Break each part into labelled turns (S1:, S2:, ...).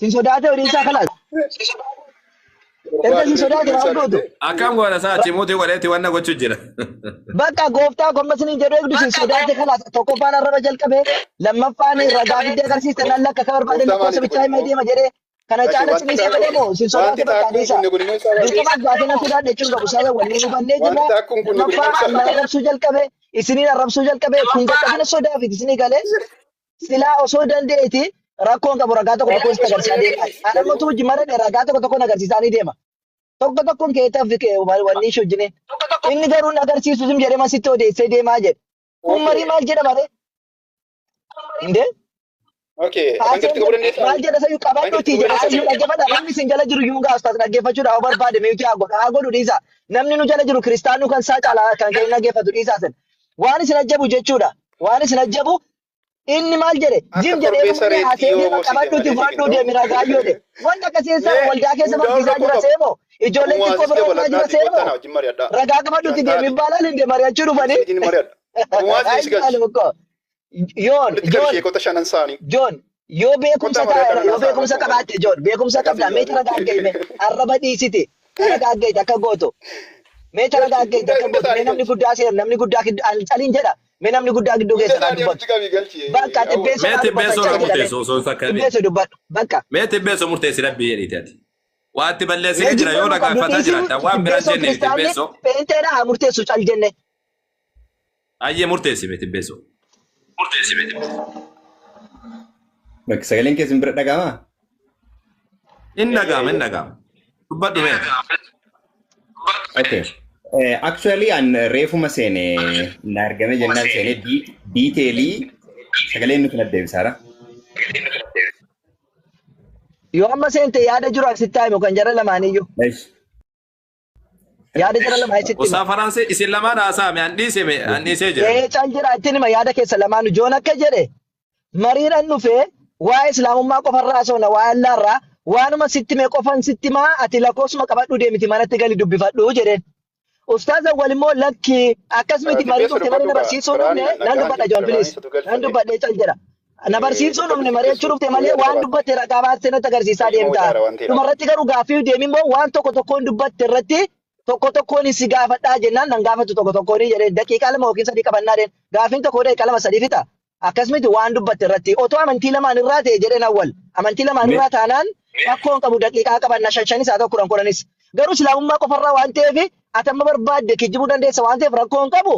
S1: Sin sodaate horiisaa kalaas. Erga sin sodaate maal gootu?
S2: Akkam goona isaa cimuutii godheetti wanna gochuu jira.
S1: Bakka gooftaa kommasni jedhu eegdu sin sodaate kalaas tokkoffaan arraba jalqabee lammaffaan ragaa fiddee agarsiiste nan lakka akka barbaadan lakkoofsa bichaa himee deema jedhee kana caala sinii saba deemu sin sodaate bakka adeesa. Dirqama baatee sodaate jechuun qabu sababa waliin hubannee jirra. Lammaffaan amma arrabsuu jalqabee isiniin arrabsuu jalqabee kun qaqqabina sodaa fi isinii galee silaa osoo dandeeti rakkoon qabu ragaa tokko tokko isa agarsiisaa deema. Anammoo tuuji marade ragaa tokko tokko agarsiisaanii deema. Tokko tokkoon keetaa fi wanni ishee hojjine. Inni garuu agarsiisu sim jedhee masitti odeessee deemaa jedhe. Ummarii maal jedha bare? Indee? Maal jedha sayyuu qabadhuutii jedha sayyuu dhaggeeffadha. Namni sin jala jiru yuun gaastas dhaggeeffachuudhaaf barbaade meetii haa godhu dhiisa. Namni nu jala jiru kiristaanuu kan isaa caalaa kan inni dhaggeeffatu dhiisaa sen. Waan isin ajjabu jechuudha. Waan isin ajjabu inni maal jedhe jim jedhee muree haasee qabadhuuti fudhadhuu deemi ragaayyoo de. Wanta akkasiisa waldaa keessa barsiisaa jira seemoo. Ijoolleen xiqqoo bira jira seemoo. Ragaa qabadhuuti deemi baalaan hin mari'achuu dhufanii. Joon yoo beekumsa qabaatte Joon beekumsa qabda meeta ragaa argame arraba dhiisite ragaa argame akka gootu. Meeta ragaa argame akka gootu mee namni guddaa seera namni guddaa caliin jedha. Mee namni guddaa gidduu keessa kan dubbatu. Bakka dhibbeessoo
S2: murteessu osoo hin fakkaatne.
S1: Dhibbeessoo dubbadhu bakka.
S2: Mee dhibbeessoo murteessi rabbii jedhiiti ati. Waanti balleessee jira yoo dhaggeeffataa jiraata waan biraa jenne dhibbeessoo.
S1: Peenteedha haa murteessu cal jenne.
S2: Ayyee murteessi mee dhibbeessoo.
S3: Bakki sagaleen keessan bira dhagahamaa?
S2: Inni dhagahama. Dubbadhu mee.
S3: Okay. Actually an reefuma seene na argame jennaan seene detailii sagaleen nuti naddeebisaadha.
S1: Yoo amma seente yaada jiru asitti haayimu kan jara lamaaniyyuu. Yaada jara lamaan isitti.
S2: Osaa Faransee isin lamaan haasa'ame an dhiisee jira.
S1: Cal jira ittiin hima yaada keessa lamaanu Joon akka jedhe mariidhaan dhufee waa'ee islaamummaa qofarraa haasofna waa'ee allaarraa waanuma sitti mee qofan sitti maa ati lakkoofsuma qabadhu deemiti manatti gali dubbifadhu jedheen. Ustaaza walimmoo lakki akkasumatti marii dhufte marii barsiisuu dhufne nan dubbadha Joon Filis nan dubbadhee cal jedha. Na barsiisuu dhufne mari'achuu dhufte malee waan dubbatte ragaa baastee natti agarsiisaa deemta. Dhumarratti garuu gaaffii deemimmoo waan tokko tokkoon dubbatte irratti tokko tokkoon si gaafadhaa jennaan nan gaafatu tokko tokkoon jedhee daqiiqaa 2 yookiin 3 qabannaa deen gaaffiin tokko daqiiqaa 2-3 fixa. Akkasumatti waan dubbatte irratti otoo amantii lamaan irraa ta'e jedheen awwal amantii lamaan irraa taanaan rakkoon qabu daqiiqaa qabannaa 5 isaa tokko 10 garuu islaamummaa qofarraa waan ta'eef atamma barbaadde kijibuu dandeessa waan ta'eef rakkoon qabu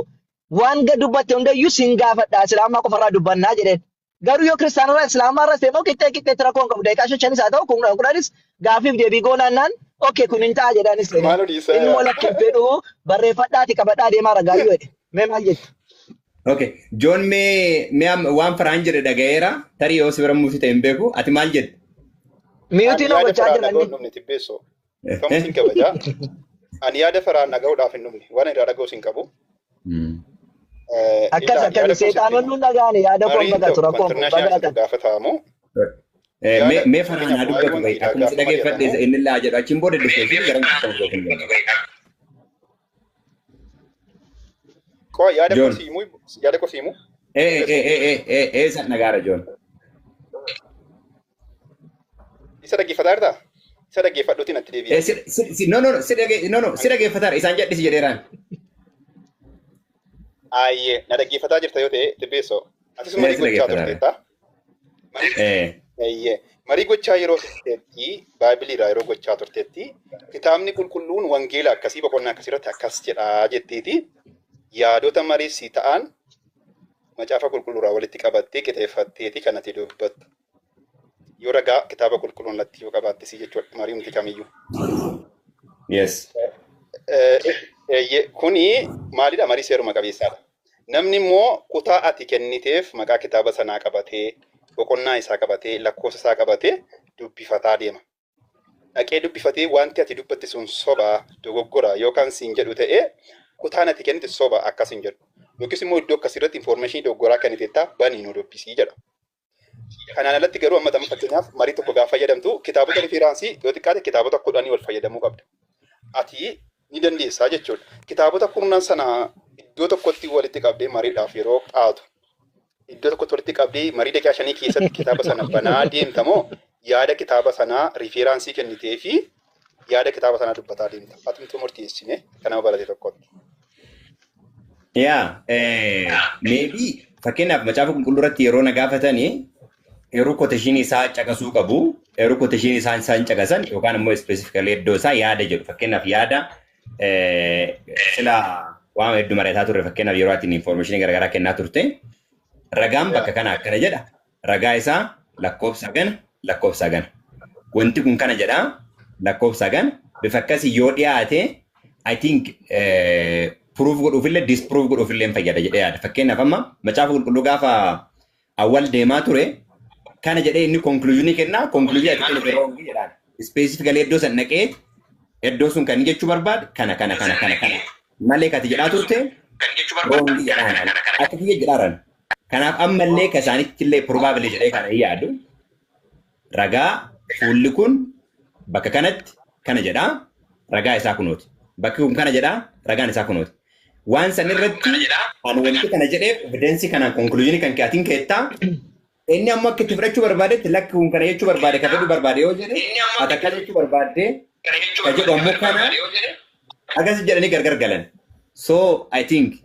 S1: waan gad dubbatte hundayyuu sin gaafadhaa islaamummaa qofarraa dubbannaa jedheen. Garuu yoo kiristaanarraa islaamummaarraa seemoo qixxee rakkoon qabu daqiiqaa 5 isaa ta'u 10 gaaffiif deebii goonaannaan okay kun hin ta'a jedhaanis inni walakka fedhu barreeffadhaati qabadhaa deemaa ragaayyuu jedhe mee maal jettu.
S3: Okay, Joon mee waan faraan jedhe dhagayeera tarii yoo si bira muutii ta'e hin beeku ati maal jedhe?
S1: Miyuutiin hoo gochaa jiranni.
S4: Kamuutiin kabajaa. Ani yaada faraan dhaga'uudhaaf hin dhumne waan irraa dhaga'us hin qabu.
S1: Akkas seexaanonni nu dhaga'ani yaada koon bagatu rakkoon bagata.
S4: Gaafatamu.
S3: Mee faraan haa dubbatu bayi akkuma si dhageeffadhe inni laa jedhu achiin booda dhufee fi gara muka ta'uu hin galu.
S4: Koo yaada ko siimu.
S3: San nagaara Joon.
S4: Isa dhaggeeffataa jirtaa? Isa dhaggeeffadhuuti natti deebi'e.
S3: Si dhaggeeffataara isaan jedhisi jedheeraan.
S4: Ayyee na dhaggeeffataa jirta yoo ta'e Tibbeessoo. Atis marii gochaa turteetta. Ayyee marii gochaa yeroo turteetti Baaybiliirraa yeroo gochaa turteetti kitaabni qulqulluun wangeela akkasii boqonnaa akkasirratti akkas jedhaa jetteeti. Yaadota mariisii ta'an macaafa qulqulluurraa walitti qabattee qixeeffatteeti kan ati dubbattu. Yoo ragaa kitaaba qulqulluun latti yoo qabaatte si jechuudha marii nuti kamiyyuu.
S3: Yes.
S4: Kuni maalidha marii seeruma qabeessaadha. Namni immoo kutaa ati kenniteef maqaa kitaaba sanaa qabatee boqonnaa isaa qabatee lakkoofsa isaa qabatee dubbifataa deema. Dhaqee dubbifatee wanti ati dubbatte sun sobaa dogoggora yookaan siin jedhu ta'ee kutaan ati kennite soba akkas hin jedhu. Yookiis immoo iddoo akkasirratti information doggoraa kenniteetta banii nu dubbisii jedha. Kanaan alatti garuu amma tamma fakkeenyaaf marii tokko gaafa fayyadamtu kitaabota rifiraansii yoo xiqqaate kitaabota 10 wal fayyadamuu qabda. Ati ni dandeessaa jechuudha. Kitaabota 10 sana iddoo tokkotti walitti qabdee mariidhaaf yeroo qaatu iddoo tokkotti walitti qabdee marii daqiiqaa 5 keessatti kitaaba sana banaa deemtamoo yaada kitaaba sanaa riferaansii kennitee fi yaada kitaaba sanaa dubbataa deemta. Atumtuu murteessine kanama barate tokkotti.
S3: Maybe fakkeenyaaf macaafa qulqulluu irratti yeroo na gaafatanii yeroo quotation isaa caqasuu qabu. Yeroo quotation isaan caqasan yookaan immoo specifically iddoo isaa yaada jedhu. Fakkeenyaaf yaada sila waan hedduu mari'ataa turre fakkeenyaaf yeroo atiin information garaagaraa kennaa turte ragaan bakka kana akkana jedha. Ragaa isaa lakkoofsa gana. Wanti kun kana jedha lakkoofsa gana. Bifa akkasii yoo dhiyaate I think proof godhuufillee disproof godhuufillee hin fayyada jedhee yaada. Fakkeenyaaf amma macaafa qulqulluu gaafa awwal deemaa ture kana jedhee inni conclusionii kennaa conclusion ati kenne wrong jedhaan. Specifically iddoo san naqee iddoo sun kan jechuu barbaade kana malee kati jedhaa turte wrong jedhaan. Akka kiyya jedhaaran. Kanaaf ammallee ka isaanitti illee probably jedhee kana yaadu ragaa fuulli kun bakka kanatti kana jedhaa ragaa isaa kunooti. Bakki kun kana jedhaa ragaan isaa kunooti. Waan san irratti an wanti kana jedheef evidensii kanaan conclusionii kan kaatiin keettaa inni amma akka itti fudhachuu barbaadetti lakki kun kana jechuu barbaade ka fedhu barbaade yoo jedhe ati akka jechuu barbaadde ka jedhu ammoo kana akkas jedhanii gargar galan. So I think